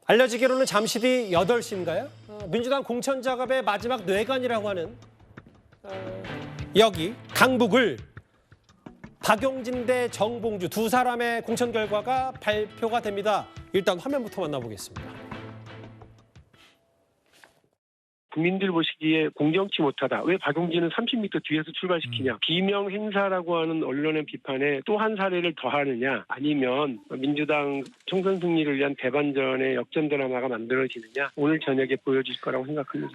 알려지기로는 잠시 뒤 8시인가요? 민주당 공천작업의 마지막 뇌관이라고 하는 여기 강북을 박용진 대 정봉주 두 사람의 공천 결과가 발표가 됩니다. 일단 화면부터 만나보겠습니다. 국민들 보시기에 공정치 못하다. 왜 박용진은 30m 뒤에서 출발시키냐. 비명 행사라고 하는 언론의 비판에 또 한 사례를 더하느냐. 아니면 민주당 총선 승리를 위한 대반전의 역전 드라마가 만들어지느냐. 오늘 저녁에 보여질 거라고 생각합니다.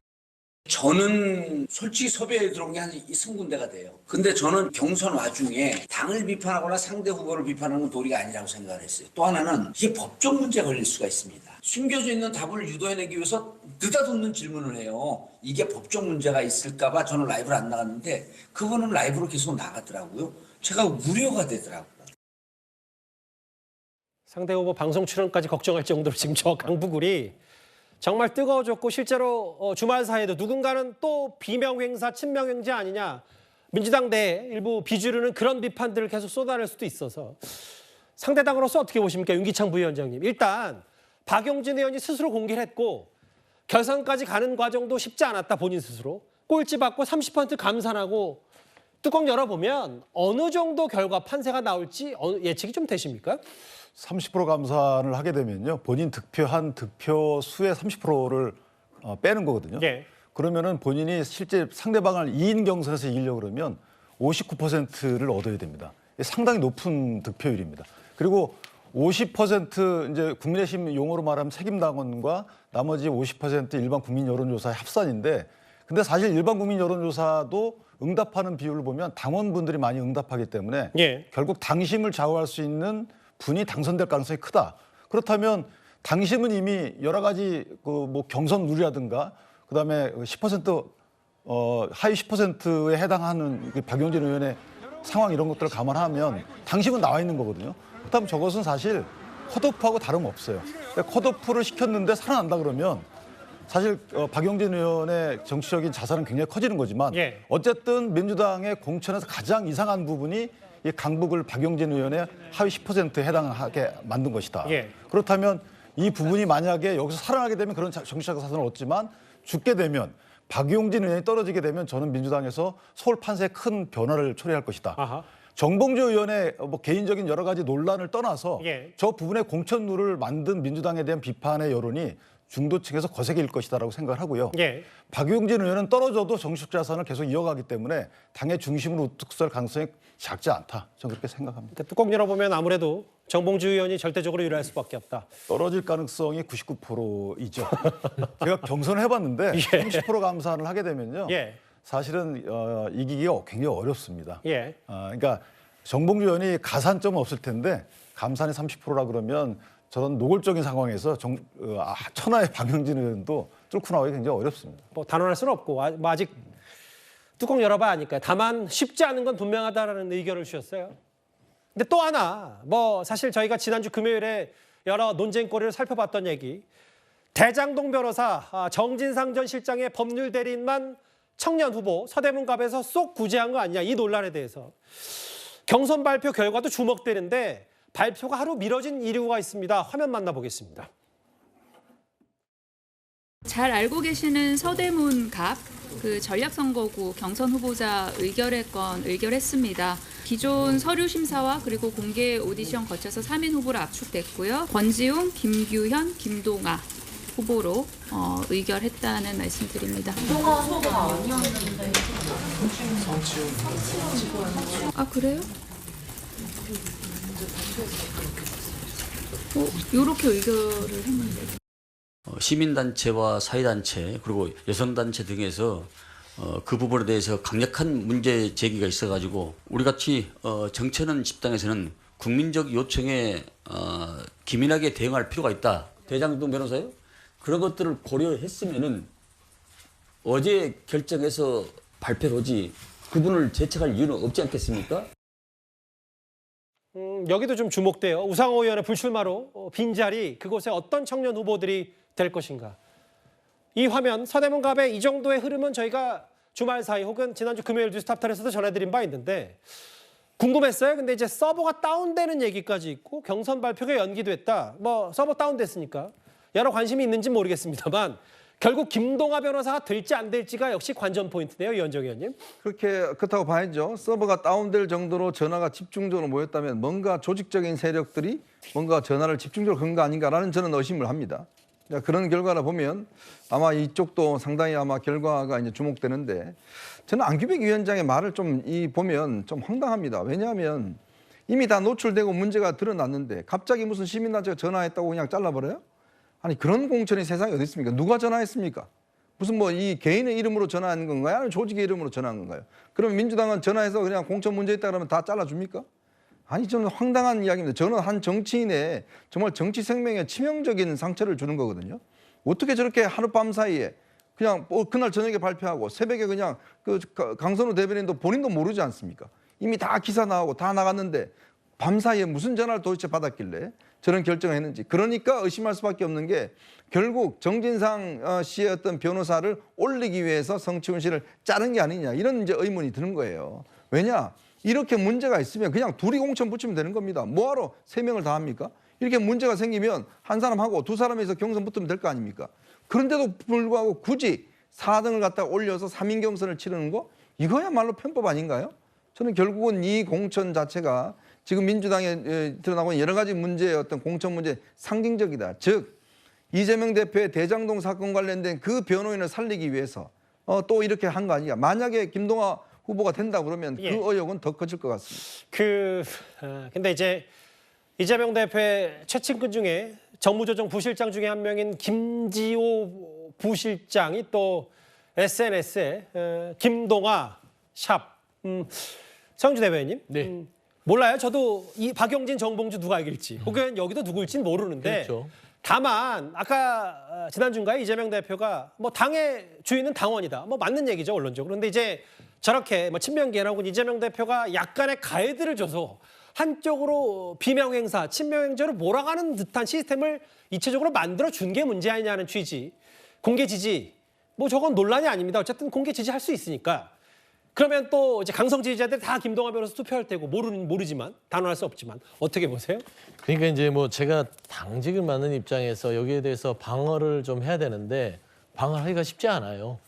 저는 솔직히 섭외에 들어온 게 한 20군데가 돼요. 근데 저는 경선 와중에 당을 비판하거나 상대 후보를 비판하는 건 도리가 아니라고 생각을 했어요. 또 하나는 이게 법적 문제가 걸릴 수가 있습니다. 숨겨져 있는 답을 유도해내기 위해서 느닷없는 질문을 해요. 이게 법적 문제가 있을까 봐 저는 라이브를 안 나갔는데 그분은 라이브로 계속 나갔더라고요. 제가 우려가 되더라고요. 상대 후보 방송 출연까지 걱정할 정도로 지금 저 강북을이 정말 뜨거워졌고 실제로 주말 사이에도 누군가는 또 비명 행사, 친명 행사 아니냐. 민주당 내 일부 비주류는 그런 비판들을 계속 쏟아낼 수도 있어서 상대당으로서 어떻게 보십니까? 윤기창 부위원장님. 일단 박용진 의원이 스스로 공개를 했고 결선까지 가는 과정도 쉽지 않았다 본인 스스로. 꼴찌 받고 30% 감산하고 뚜껑 열어보면 어느 정도 결과 판세가 나올지 예측이 좀 되십니까? 30% 감산을 하게 되면요. 본인 득표한 득표 수의 30%를 빼는 거거든요. 네. 그러면은 본인이 실제 상대방을 2인 경선에서 이기려고 그러면 59%를 얻어야 됩니다. 상당히 높은 득표율입니다. 그리고 50% 이제 국민의힘 용어로 말하면 책임당원과 나머지 50% 일반 국민 여론조사의 합산인데 근데 사실 일반 국민 여론조사도 응답하는 비율을 보면 당원분들이 많이 응답하기 때문에 예. 결국 당심을 좌우할 수 있는 분이 당선될 가능성이 크다. 그렇다면 당심은 이미 여러 가지 뭐 경선 룰이라든가 그다음에 10% 하위 10%에 해당하는 박용진 의원의 상황 이런 것들을 감안하면 당심은 나와 있는 거거든요. 그렇다면 저것은 사실 컷오프하고 다름없어요. 컷오프를 시켰는데 살아난다 그러면 사실 박용진 의원의 정치적인 자산은 굉장히 커지는 거지만 예. 어쨌든 민주당의 공천에서 가장 이상한 부분이 이 강북을 박용진 의원의 하위 10%에 해당하게 만든 것이다. 예. 그렇다면 이 부분이 만약에 여기서 살아나게 되면 그런 정치적 자산을 얻지만 죽게 되면 박용진 의원이 떨어지게 되면 저는 민주당에서 서울 판세에 큰 변화를 초래할 것이다. 아하. 정봉주 의원의 뭐 개인적인 여러 가지 논란을 떠나서 예. 저 부분의 공천룰을 만든 민주당에 대한 비판의 여론이 중도층에서 거세게 일 것이다라고 생각을 하고요. 예. 박용진 의원은 떨어져도 정치적 자산을 계속 이어가기 때문에 당의 중심으로 우뚝 설 가능성이 작지 않다. 저는 그렇게 생각합니다. 그러니까 뚜껑 열어보면 아무래도 정봉주 의원이 절대적으로 유리할 수밖에 없다. 떨어질 가능성이 99%이죠. 제가 경선을 해봤는데 예. 30% 감산을 하게 되면요. 예. 사실은 이기기가 굉장히 어렵습니다. 예. 그러니까 정봉주 의원이 가산점은 없을 텐데 감산이 30%라 그러면 저런 노골적인 상황에서 천하의 박용진 의원도 뚫고 나오기 굉장히 어렵습니다. 뭐 단언할 수는 없고 뭐 아직 뚜껑 열어봐야 하니까요. 다만 쉽지 않은 건 분명하다라는 의견을 주셨어요. 근데 또 하나 뭐 사실 저희가 지난주 금요일에 여러 논쟁거리를 살펴봤던 얘기 대장동 변호사 정진상 전 실장의 법률 대리인만 청년 후보 서대문갑에서 쏙 구제한 거 아니냐 이 논란에 대해서 경선 발표 결과도 주목되는데 발표가 하루 미뤄진 이유가 있습니다. 화면 만나보겠습니다. 잘 알고 계시는 서대문갑 그 전략선거구 경선 후보자 의결의 건 의결했습니다. 기존 서류 심사와 그리고 공개 오디션 거쳐서 3인 후보로 압축됐고요. 권지웅, 김규현, 김동아 후보로 의결했다는 말씀드립니다. 김동아 후보가 아니었는데 아 그래요? 요렇게 의결을 했는데. 시민단체와 사회단체 그리고 여성단체 등에서 그 부분에 대해서 강력한 문제 제기가 있어가지고 우리같이 정치하는 집단에서는 국민적 요청에 기민하게 대응할 필요가 있다. 대장동 변호사요? 그런 것들을 고려했으면은 어제 결정해서 발표를 하지 그분을 제책할 이유는 없지 않겠습니까? 여기도 좀 주목돼요. 우상호 의원의 불출마로 빈자리 그곳에 어떤 청년 후보들이 될 것인가. 이 화면 서대문갑의 이 정도의 흐름은 저희가 주말 사이 혹은 지난주 금요일 뉴스탑탄에서도 전해드린 바 있는데 궁금했어요. 근데 이제 서버가 다운되는 얘기까지 있고 경선 발표가 연기됐다. 뭐 서버 다운됐으니까 여러 관심이 있는지 모르겠습니다만 결국 김동아 변호사가 될지 안 될지가 역시 관전 포인트네요, 이현정 의원님. 그렇다고 봐야죠. 서버가 다운될 정도로 전화가 집중적으로 모였다면 뭔가 조직적인 세력들이 뭔가 전화를 집중적으로 건 거 아닌가라는 저는 의심을 합니다. 그런 결과를 보면 아마 이쪽도 상당히 아마 결과가 이제 주목되는데, 저는 안규백 위원장의 말을 보면 좀 황당합니다. 왜냐하면 이미 다 노출되고 문제가 드러났는데 갑자기 무슨 시민단체가 전화했다고 그냥 잘라버려요? 아니, 그런 공천이 세상에 어디 있습니까? 누가 전화했습니까? 무슨 뭐 이 개인의 이름으로 전화한 건가요? 아니면 조직의 이름으로 전화한 건가요? 그럼 민주당은 전화해서 그냥 공천 문제 있다 그러면 다 잘라줍니까? 아니, 저는 황당한 이야기입니다. 저는 한 정치인의 정말 정치 생명에 치명적인 상처를 주는 거거든요. 어떻게 저렇게 하룻밤 사이에 그냥 그날 저녁에 발표하고 새벽에 그냥 강선우 대변인도 본인도 모르지 않습니까? 이미 다 기사 나오고 다 나갔는데 밤사이에 무슨 전화를 도대체 받았길래 저런 결정을 했는지. 그러니까 의심할 수밖에 없는 게 결국 정진상 씨의 어떤 변호사를 올리기 위해서 성치훈 씨를 자른 게 아니냐, 이런 이제 의문이 드는 거예요. 왜냐? 이렇게 문제가 있으면 그냥 둘이 공천 붙이면 되는 겁니다. 뭐하러 3명을 다 합니까? 이렇게 문제가 생기면 한 사람하고 2사람에서 경선 붙으면 될 거 아닙니까? 그런데도 불구하고 굳이 4등을 갖다가 올려서 3인 경선을 치르는 거, 이거야말로 편법 아닌가요? 저는 결국은 이 공천 자체가 지금 민주당에 드러나고 있는 여러 가지 문제의 어떤 공천 문제 상징적이다. 즉 이재명 대표의 대장동 사건 관련된 그 변호인을 살리기 위해서 또 이렇게 한 거 아니냐. 만약에 김동아 후보가 된다 그러면 그 의혹은 더 커질 것 같습니다. 근데 이제 이재명 대표의 최측근 중에 정무조정 부실장 중에 한 명인 김지호 부실장이 또 SNS에 김동아 샵 성주 대변인님. 네. 몰라요. 저도 이 박용진, 정봉주 누가 이길지, 혹은 여기도 누구일지는 모르는데, 그렇죠. 다만 아까 지난주인가에 이재명 대표가 뭐 당의 주인은 당원이다, 뭐 맞는 얘기죠, 언론적으로. 그런데 이제 저렇게 뭐 친명계나 혹은 이재명 대표가 약간의 가해들을 줘서 한쪽으로 비명행사, 친명행자로 몰아가는 듯한 시스템을 이체적으로 만들어 준 게 문제 아니냐는 취지. 공개 지지, 뭐 저건 논란이 아닙니다. 어쨌든 공개 지지할 수 있으니까. 그러면 또 이제 강성 지지자들 다 김동아 변호사 투표할 테고, 모르지만, 단언할 수 없지만 어떻게 보세요? 그러니까 이제 뭐 제가 당직을 맡는 입장에서 여기에 대해서 방어를 좀 해야 되는데 방어하기가 쉽지 않아요.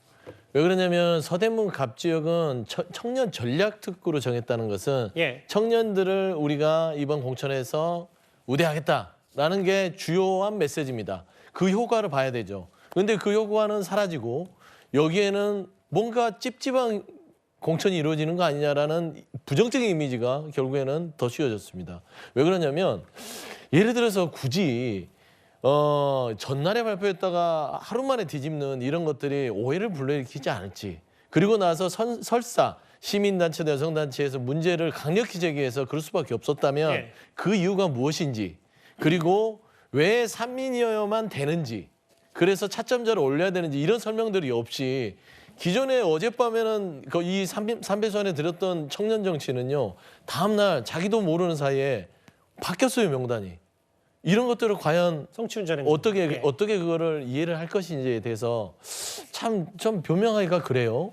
왜 그러냐면 서대문 갑 지역은 청년 전략 특구로 정했다는 것은 청년들을 우리가 이번 공천에서 우대하겠다라는 게 주요한 메시지입니다. 그 효과를 봐야 되죠. 그런데 그 효과는 사라지고 여기에는 뭔가 찝찝한 공천이 이루어지는 거 아니냐라는 부정적인 이미지가 결국에는 더 씌워졌습니다. 왜 그러냐면 예를 들어서 굳이 전날에 발표했다가 하루 만에 뒤집는 이런 것들이 오해를 불러일으키지 않을지, 그리고 나서 설사 시민단체나 여성단체에서 문제를 강력히 제기해서 그럴 수밖에 없었다면 그 이유가 무엇인지, 그리고 왜 산민이어야만 되는지, 그래서 차점자를 올려야 되는지, 이런 설명들이 없이 기존에 어젯밤에는 이 삼배선에 드렸던 청년 정치는요, 다음날 자기도 모르는 사이에 바뀌었어요, 명단이. 이런 것들을 과연 어떻게 그거를 이해를 할 것인지에 대해서 참 좀 변명하기가 그래요.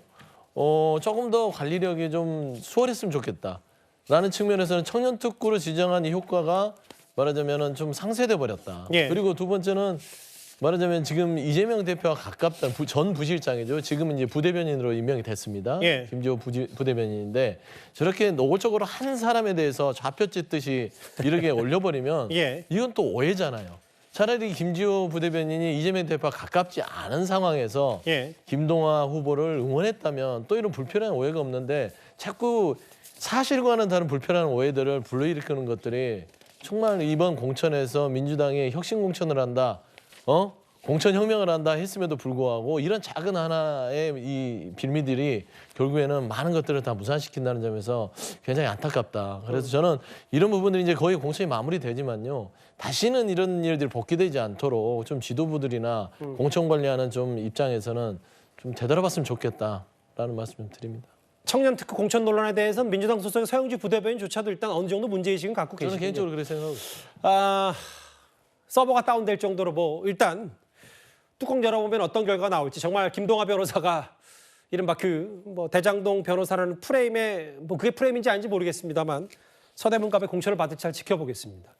조금 더 관리력이 좀 수월했으면 좋겠다라는 측면에서는 청년 특구로 지정한 이 효과가 말하자면은 좀 상쇄돼 버렸다. 그리고 두 번째는 말하자면 지금 이재명 대표와 가깝다는 전 부실장이죠. 지금은 이제 부대변인으로 임명이 됐습니다. 김지호 부대변인인데 저렇게 노골적으로 한 사람에 대해서 좌표 찢듯이 이렇게 올려버리면 이건 또 오해잖아요. 차라리 김지호 부대변인이 이재명 대표와 가깝지 않은 상황에서 김동아 후보를 응원했다면 또 이런 불편한 오해가 없는데, 자꾸 사실과는 다른 불편한 오해들을 불러일으키는 것들이 정말 이번 공천에서 민주당이 혁신 공천을 한다, 공천 혁명을 한다 했음에도 불구하고 이런 작은 하나의 이 빌미들이 결국에는 많은 것들을 다 무산시킨다는 점에서 굉장히 안타깝다. 그래서 저는 이런 부분들이 이제 거의 공천이 마무리되지만요, 다시는 이런 일들이 복귀되지 않도록 좀 지도부들이나 공천 관리하는 좀 입장에서는 좀 되돌아봤으면 좋겠다라는 말씀 좀 드립니다. 청년 특구 공천 논란에 대해서는 민주당 소속의 서영주 부대변인조차도 일단 어느 정도 문제의식은 갖고 계시군요. 저는 개인적으로 그렇게 생각하고 있습니다. 서버가 다운될 정도로 뭐 일단 뚜껑 열어보면 어떤 결과가 나올지, 정말 김동아 변호사가 이른바 대장동 변호사라는 프레임에, 뭐 그게 프레임인지 아닌지 모르겠습니다만 서대문갑의 공천을 받을지 잘 지켜보겠습니다.